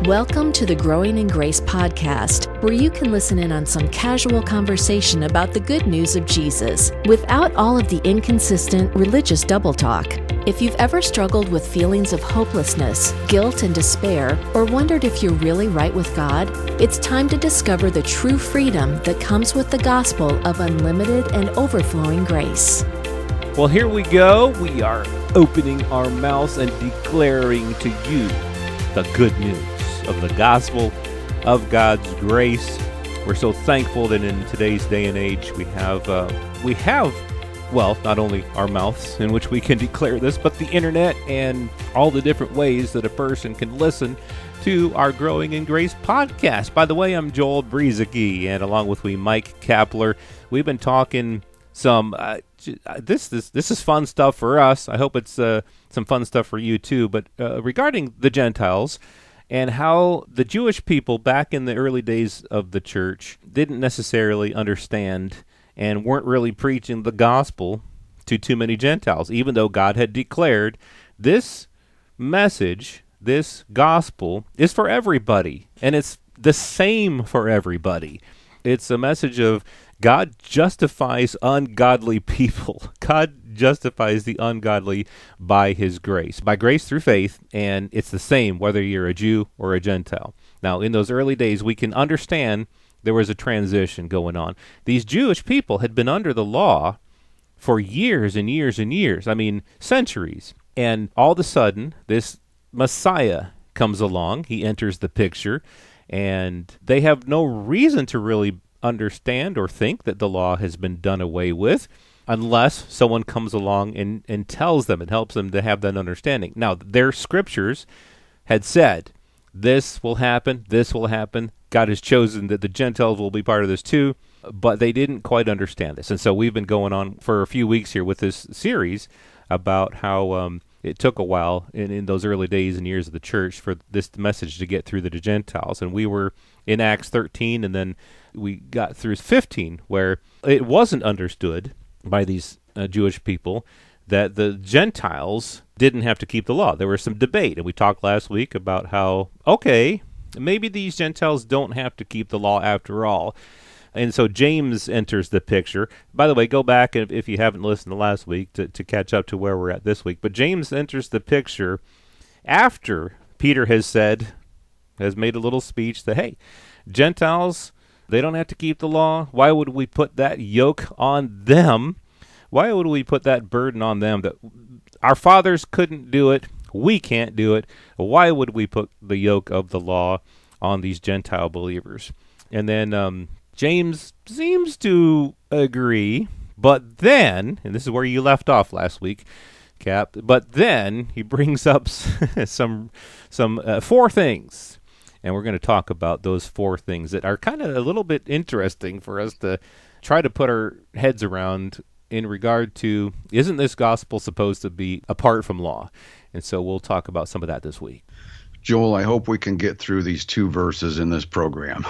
Welcome to the Growing in Grace podcast, where you can listen in on some casual conversation about the good news of Jesus without all of the inconsistent religious double talk. If you've ever struggled with feelings of hopelessness, guilt, and despair, or wondered if you're really right with God, it's time to discover the true freedom that comes with the gospel of unlimited and overflowing grace. Well, here we go. We are opening our mouths and declaring to you the good news of the gospel of God's grace. We're so thankful that in today's day and age we have not only our mouths in which we can declare this, but the internet and all the different ways that a person can listen to our Growing in Grace podcast. By the way, I'm Joel Brueseke, and along with me, Mike Kapler. We've been talking some. This is fun stuff for us. I hope it's some fun stuff for you too. But regarding the Gentiles and how the Jewish people back in the early days of the church didn't necessarily understand and weren't really preaching the gospel to too many Gentiles, even though God had declared this message, this gospel, is for everybody, and it's the same for everybody. It's a message of God justifies ungodly people. God justifies the ungodly by His grace, by grace through faith, and it's the same whether you're a Jew or a Gentile. Now, in those early days, we can understand there was a transition going on. These Jewish people had been under the law for years and years and years, centuries, and all of a sudden, this Messiah comes along. He enters the picture, and they have no reason to really understand or think that the law has been done away with unless someone comes along and tells them and helps them to have that understanding. Now, their scriptures had said, this will happen, God has chosen that the Gentiles will be part of this too, but they didn't quite understand this. And so we've been going on for a few weeks here with this series about how it took a while in those early days and years of the church for this message to get through to the Gentiles. And we were in Acts 13, and then we got through 15, where it wasn't understood by these Jewish people that the Gentiles didn't have to keep the law. There was some debate, and we talked last week about how, okay, maybe these Gentiles don't have to keep the law after all. And so James enters the picture. By the way, go back if you haven't listened to last week to catch up to where we're at this week. But James enters the picture after Peter has made a little speech that, hey, Gentiles, they don't have to keep the law. Why would we put that yoke on them? Why would we put that burden on them that our fathers couldn't do it? We can't do it. Why would we put the yoke of the law on these Gentile believers? And then James seems to agree, but then, and this is where you left off last week, Cap, but then he brings up some four things. And we're going to talk about those four things that are kind of a little bit interesting for us to try to put our heads around in regard to, isn't this gospel supposed to be apart from law? And so we'll talk about some of that this week. Joel, I hope we can get through these two verses in this program.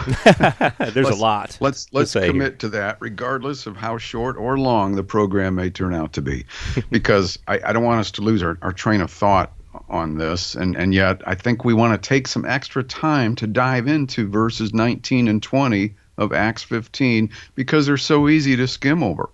There's a lot. Let's commit to that, regardless of how short or long the program may turn out to be, because I don't want us to lose our train of thought on this, and yet I think we want to take some extra time to dive into verses 19 and 20 of Acts 15 because they're so easy to skim over.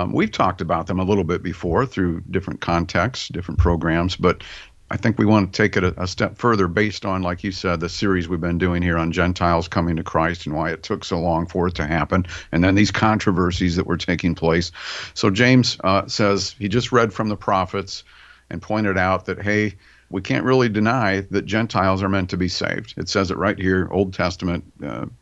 We've talked about them a little bit before through different contexts, different programs, but I think we want to take it a step further based on, like you said, the series we've been doing here on Gentiles coming to Christ and why it took so long for it to happen, and then these controversies that were taking place. So James says he just read from the prophets and pointed out that, hey, we can't really deny that Gentiles are meant to be saved. It says it right here, Old Testament,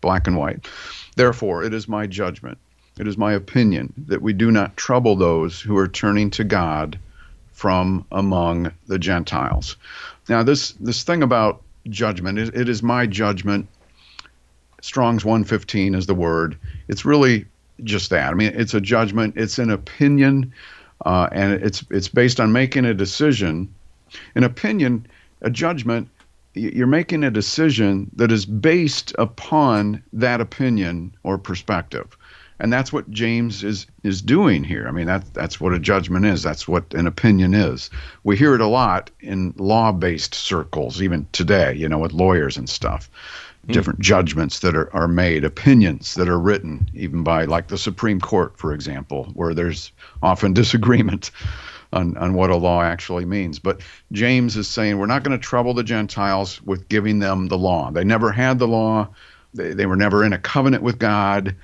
black and white. Therefore, it is my judgment, it is my opinion that we do not trouble those who are turning to God from among the Gentiles. Now, this thing about judgment, it is my judgment. Strong's 115 is the word. It's really just that. It's a judgment. It's an opinion. And it's based on making a decision. An opinion, a judgment, you're making a decision that is based upon that opinion or perspective. And that's what James is doing here. I mean, that's what a judgment is. That's what an opinion is. We hear it a lot in law-based circles, even today, with lawyers and stuff. Different judgments that are made, opinions that are written, even by like the Supreme Court, for example, where there's often disagreement on what a law actually means. But James is saying we're not going to trouble the Gentiles with giving them the law. They never had the law. They were never in a covenant with God.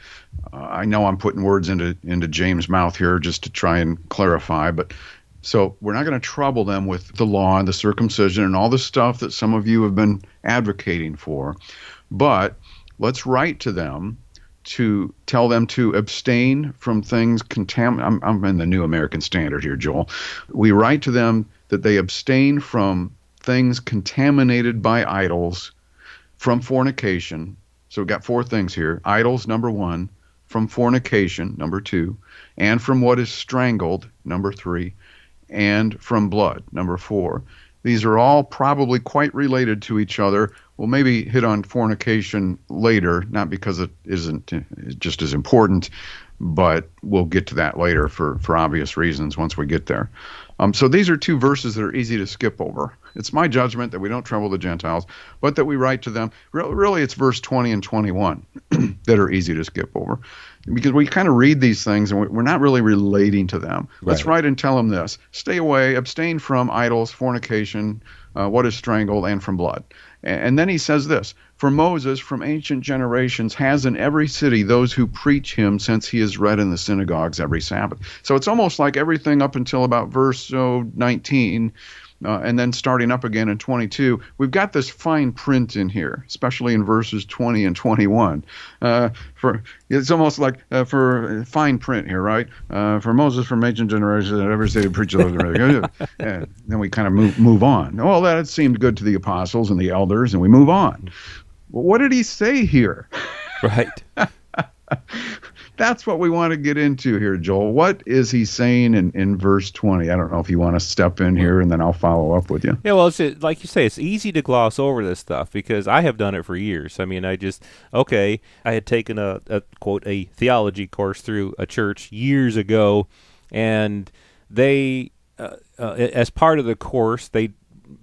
I know I'm putting words into James' mouth here just to try and clarify, but so we're not going to trouble them with the law and the circumcision and all the stuff that some of you have been advocating for. But let's write to them to tell them to abstain from things I'm in the New American Standard here, Joel. We write to them that they abstain from things contaminated by idols, from fornication. So we've got 4 things here. Idols, number 1, from fornication, number 2, and from what is strangled, number 3, and from blood, number 4. These are all probably quite related to each other. We'll maybe hit on fornication later, not because it isn't just as important, but we'll get to that later for obvious reasons once we get there. So these are 2 verses that are easy to skip over. It's my judgment that we don't trouble the Gentiles, but that we write to them. Really, it's verse 20 and 21 that are easy to skip over, because we kind of read these things and we're not really relating to them. Right. Let's write and tell them this. Stay away, abstain from idols, fornication, what is strangled, and from blood. And then he says this, for Moses from ancient generations has in every city those who preach him, since he is read in the synagogues every Sabbath. So it's almost like everything up until about verse 19, and then starting up again in 22, we've got this fine print in here, especially in verses 20 and 21. It's almost like for fine print here, right? For Moses from ancient generations, every city preaches. And then we kind of move on. Well, that seemed good to the apostles and the elders, and we move on. Well, what did he say here? Right. That's what we want to get into here, Joel. What is he saying in verse 20? I don't know if you want to step in here, and then I'll follow up with you. Yeah, well, like you say, it's easy to gloss over this stuff because I have done it for years. I mean, I had taken a theology course through a church years ago, and they, as part of the course, they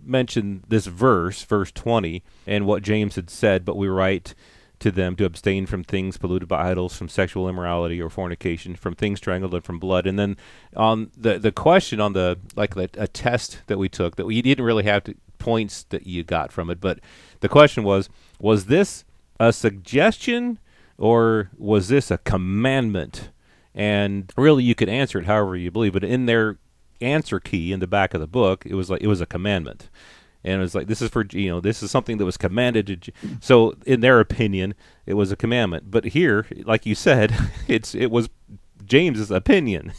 mentioned this verse 20, and what James had said, but we write to them to abstain from things polluted by idols, from sexual immorality or fornication, from things strangled, and from blood. And then on the question on a test that we took, that we didn't really have points that you got from it, but the question was this a suggestion or was this a commandment? And really you could answer it however you believe, but in their answer key in the back of the book, it was a commandment. And it was like, this is something that was commanded. So in their opinion, it was a commandment. But here, like you said, it was James's opinion.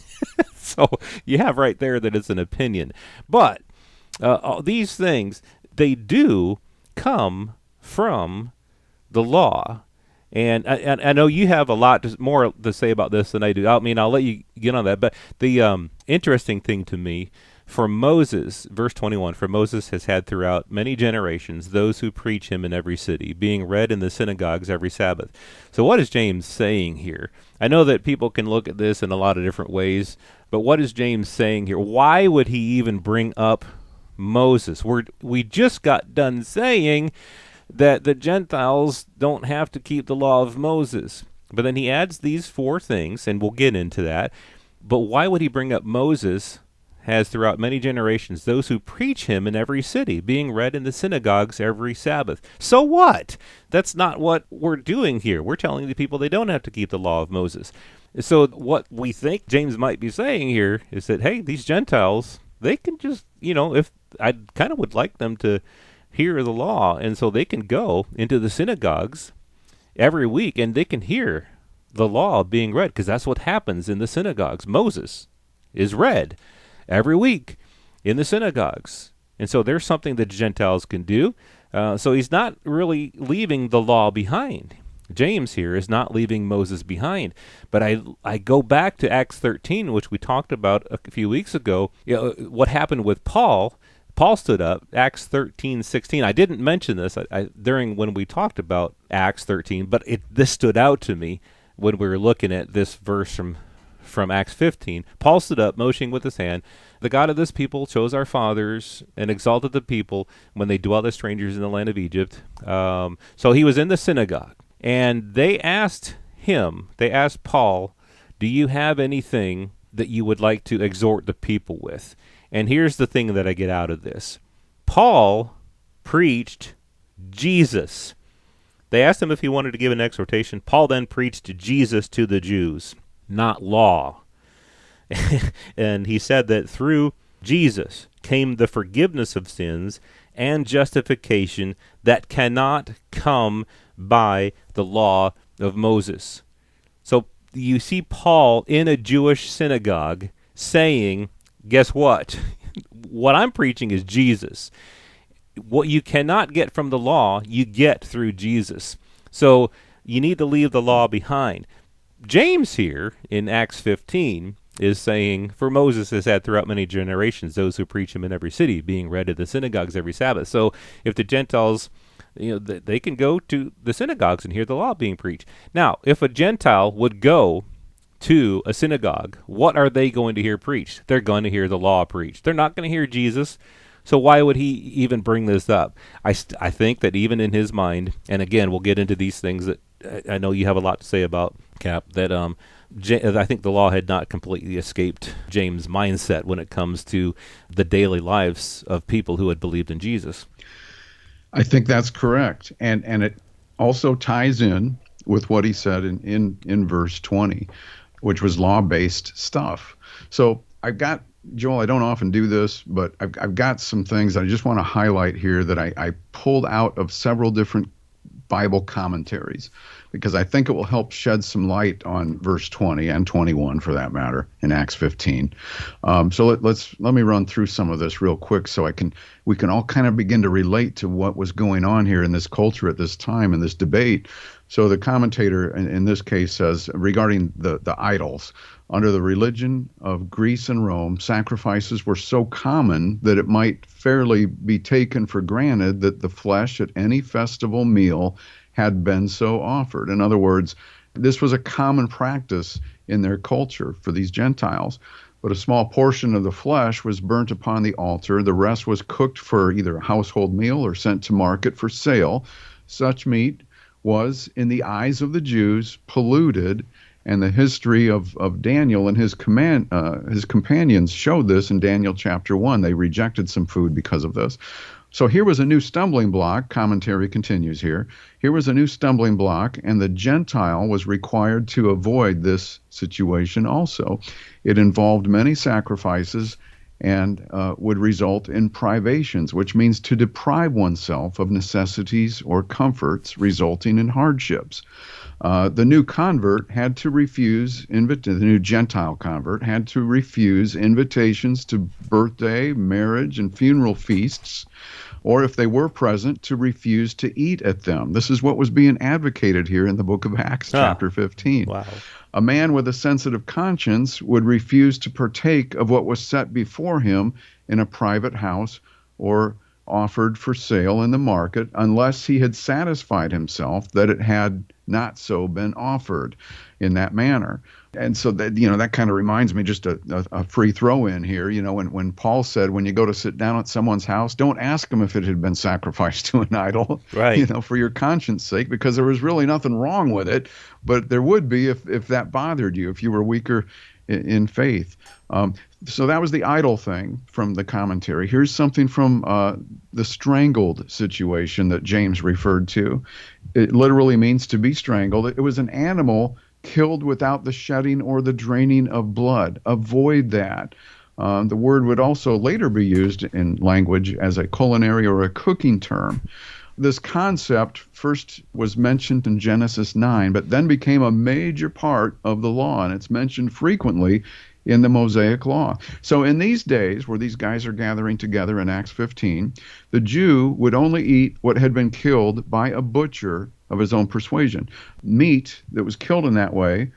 So you have right there that it's an opinion. But these things, they do come from the law. And I know you have a lot more to say about this than I do. I mean, I'll let you get on that. But the interesting thing to me, for Moses, verse 21, for Moses has had throughout many generations those who preach him in every city, being read in the synagogues every Sabbath. So what is James saying here? I know that people can look at this in a lot of different ways, but what is James saying here? Why would he even bring up Moses? We just got done saying that the Gentiles don't have to keep the law of Moses. But then he adds these 4 things, and we'll get into that. But why would he bring up Moses has throughout many generations those who preach him in every city, being read in the synagogues every Sabbath? So what? That's not what we're doing here. We're telling the people they don't have to keep the law of Moses. So what we think James might be saying here is that, hey, these Gentiles, they can just, if I kind of would like them to hear the law, and so they can go into the synagogues every week and they can hear the law being read, because that's what happens in the synagogues. Moses is read every week in the synagogues. And so there's something that Gentiles can do. So he's not really leaving the law behind. James here is not leaving Moses behind. But I go back to Acts 13, which we talked about a few weeks ago. What happened with Paul. Paul stood up, Acts 13:16. I didn't mention this during when we talked about Acts 13, but this stood out to me. when we were looking at this verse from Acts 15. Paul stood up, motioning with his hand. The God of this people chose our fathers and exalted the people when they dwelt as strangers in the land of Egypt. So he was in the synagogue, and they asked Paul, do you have anything that you would like to exhort the people with? And here's the thing that I get out of this. Paul preached Jesus. They asked him if he wanted to give an exhortation. Paul then preached Jesus to the Jews, not law. And he said that through Jesus came the forgiveness of sins and justification that cannot come by the law of Moses. So you see Paul in a Jewish synagogue saying, guess what? What I'm preaching is Jesus. What you cannot get from the law, you get through Jesus. So you need to leave the law behind. James here in Acts 15 is saying, for Moses has had throughout many generations those who preach him in every city, being read at the synagogues every Sabbath. So if the Gentiles, they can go to the synagogues and hear the law being preached. Now, if a Gentile would go to a synagogue, what are they going to hear preached? They're going to hear the law preached. They're not going to hear Jesus. So why would he even bring this up? I think that even in his mind, and again, we'll get into these things that I know you have a lot to say about, Cap, that I think the law had not completely escaped James' mindset when it comes to the daily lives of people who had believed in Jesus. I think that's correct. And it also ties in with what he said in verse 20, which was law-based stuff. So I've got, Joel, I don't often do this, but I've got some things I just want to highlight here that I pulled out of several different Bible commentaries, because I think it will help shed some light on verse 20 and 21 for that matter in Acts 15. So let me run through some of this real quick so we can all kind of begin to relate to what was going on here in this culture at this time in this debate. So the commentator in this case says regarding the idols, under the religion of Greece and Rome, sacrifices were so common that it might fairly be taken for granted that the flesh at any festival meal had been so offered. In other words, this was a common practice in their culture for these Gentiles. But a small portion of the flesh was burnt upon the altar. The rest was cooked for either a household meal or sent to market for sale. Such meat was, in the eyes of the Jews, polluted, and the history of Daniel and his companions showed this in Daniel chapter 1. They rejected some food because of this. So here was a new stumbling block. Commentary continues here. Here was a new stumbling block, and the Gentile was required to avoid this situation also. It involved many sacrifices and would result in privations, which means to deprive oneself of necessities or comforts, resulting in hardships. The new convert had to refuse, the new Gentile convert had to refuse invitations to birthday, marriage, and funeral feasts, or if they were present, to refuse to eat at them. This is what was being advocated here in the book of Acts, chapter 15. Wow. A man with a sensitive conscience would refuse to partake of what was set before him in a private house or offered for sale in the market unless he had satisfied himself that it had not so been offered in that manner. And so that, that kind of reminds me, just a free throw in here, when Paul said, when you go to sit down at someone's house, don't ask them if it had been sacrificed to an idol, right? For your conscience sake, because there was really nothing wrong with it, but there would be if that bothered you, if you were weaker in faith. So that was the idol thing from the commentary. Here's something from the strangled situation that James referred to. It literally means to be strangled. It was an animal killed without the shedding or the draining of blood. Avoid that. The word would also later be used in language as a culinary or a cooking term. This concept first was mentioned in Genesis 9, but then became a major part of the law, and it's mentioned frequently in the Mosaic Law. So in these days, where these guys are gathering together in Acts 15, the Jew would only eat what had been killed by a butcher of his own persuasion. Meat that was killed in that way,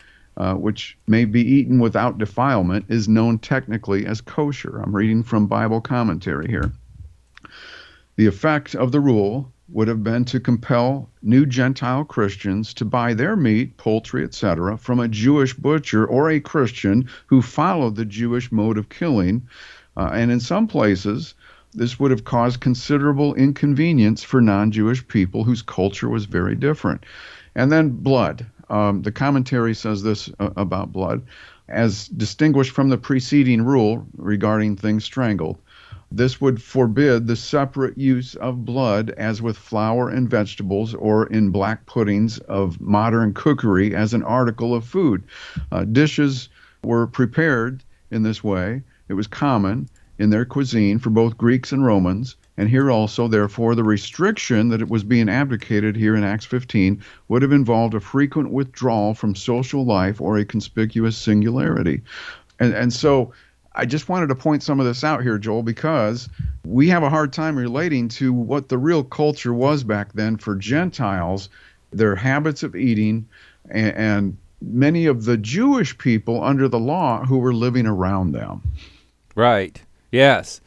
which may be eaten without defilement, is known technically as kosher. I'm reading from Bible commentary here. The effect of the rule would have been to compel new Gentile Christians to buy their meat, poultry, etc., from a Jewish butcher or a Christian who followed the Jewish mode of killing. And in some places, this would have caused considerable inconvenience for non-Jewish people whose culture was very different. And then blood. The commentary says this about blood. As distinguished from the preceding rule regarding things strangled, this would forbid the separate use of blood as with flour and vegetables or in black puddings of modern cookery as an article of food. Dishes were prepared in this way. It was common in their cuisine for both Greeks and Romans. And here also, therefore, the restriction that it was being abdicated here in Acts 15 would have involved a frequent withdrawal from social life or a conspicuous singularity. And so I just wanted to point some of this out here, Joel, because we have a hard time relating to what the real culture was back then for Gentiles, their habits of eating, and many of the Jewish people under the law who were living around them. Right. Yes.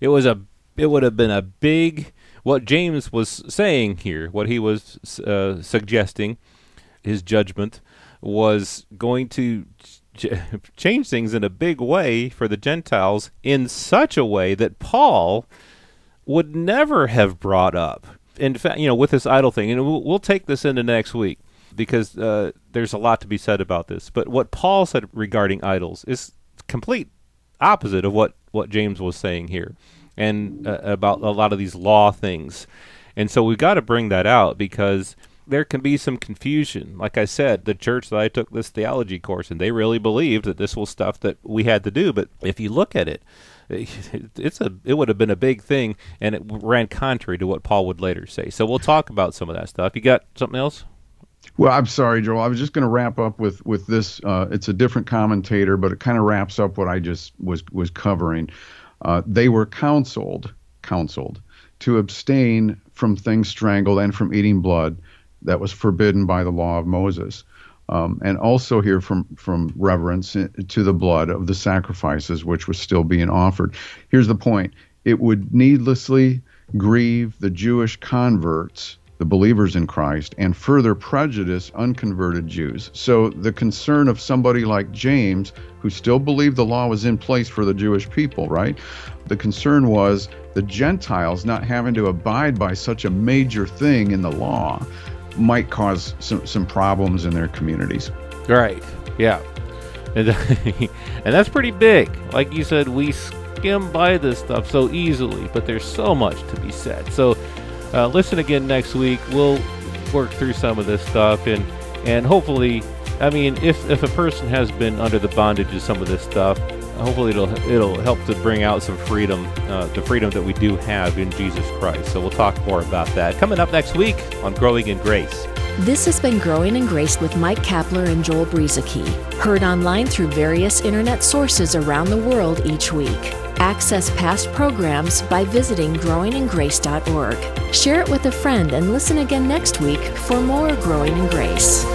It would have been a big, what James was saying here, what he was suggesting, his judgment, was going to change things in a big way for the Gentiles in such a way that Paul would never have brought up. In fact, with this idol thing, and we'll take this into next week because there's a lot to be said about this. But what Paul said regarding idols is complete opposite of what James was saying here, and about a lot of these law things. And so we've got to bring that out because there can be some confusion. Like I said, the church that I took this theology course, and they really believed that this was stuff that we had to do. But if you look at it, it would have been a big thing, and it ran contrary to what Paul would later say. So we'll talk about some of that stuff. You got something else? Well, I'm sorry, Joel. I was just going to wrap up with this. It's a different commentator, but it kind of wraps up what I just was covering. They were counseled to abstain from things strangled and from eating blood that was forbidden by the law of Moses. And also here from reverence to the blood of the sacrifices which was still being offered. Here's the point. It would needlessly grieve the Jewish converts, the believers in Christ, and further prejudice unconverted Jews. So the concern of somebody like James, who still believed the law was in place for the Jewish people, right? The concern was the Gentiles not having to abide by such a major thing in the law might cause some problems in their communities. Right, yeah. And that's pretty big. Like you said, we skim by this stuff so easily, but there's so much to be said. So listen again next week. We'll work through some of this stuff, and hopefully, I mean, if a person has been under the bondage of some of this stuff, hopefully it'll help to bring out some freedom, the freedom that we do have in Jesus Christ. So we'll talk more about that coming up next week on Growing in Grace. This has been Growing in Grace with Mike Kapler and Joel Brueseke, heard online through various internet sources around the world each week. Access past programs by visiting growingingrace.org. Share it with a friend and listen again next week for more Growing in Grace.